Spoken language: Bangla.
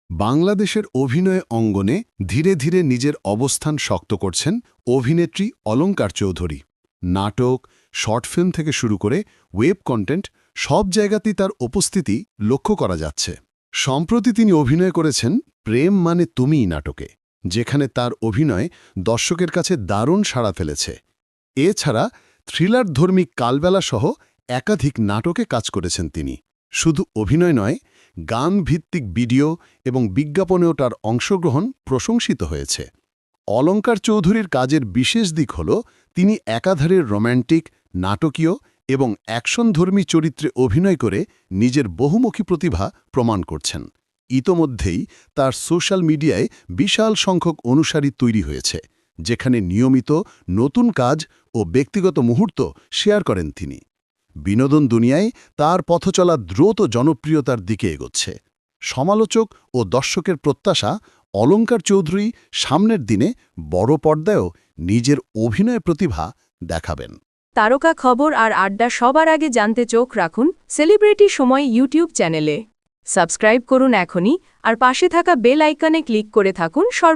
বাংলাদেশের অভিনয় অঙ্গনে ধীরে ধীরে নিজের অবস্থান শক্ত করছেন অভিনেত্রী অলঙ্কার চৌধুরী। নাটক, শর্ট ফিল্ম থেকে শুরু করে ওয়েব কন্টেন্ট সব জায়গাতেই তার উপস্থিতি লক্ষ্য করা যাচ্ছে। সম্প্রতি তিনি অভিনয় করেছেন প্রেম মানে তুমিই নাটকে, যেখানে তার অভিনয় দর্শকের কাছে দারুণ সাড়া ফেলেছে। এছাড়া থ্রিলারধর্মী কালবেলাসহ একাধিক নাটকে কাজ করেছেন তিনি। শুধু অভিনয় নয়, গান ভিত্তিক ভিডিও এবং বিজ্ঞাপনেও তার অংশগ্রহণ প্রশংসিত হয়েছে। অলঙ্কার চৌধুরীর কাজের বিশেষ দিক হল তিনি একাধারে রোম্যান্টিক, নাটকীয় এবং অ্যাকশনধর্মী চরিত্রে অভিনয় করে নিজের বহুমুখী প্রতিভা প্রমাণ করছেন। ইতোমধ্যেই তার সোশ্যাল মিডিয়ায় বিশাল সংখ্যক অনুসারী তৈরি হয়েছে, যেখানে নিয়মিত নতুন কাজ ও ব্যক্তিগত মুহূর্ত শেয়ার করেন তিনি। বিনোদন দুনিয়ায় তার পথচলা দ্রুত জনপ্রিয়তার দিকে এগোচ্ছে। সমালোচক ও দর্শকের প্রত্যাশা, অলঙ্কার চৌধুরী সামনের দিনে বড় পর্দায়ও নিজের অভিনয় প্রতিভা দেখাবেন। তারকা খবর আর আড্ডা সবার আগে জানতে চোখ রাখুন সেলিব্রিটি সময় ইউটিউব চ্যানেলে। সাবস্ক্রাইব করুন এখনই আর পাশে থাকা বেল আইকনে ক্লিক করে থাকুন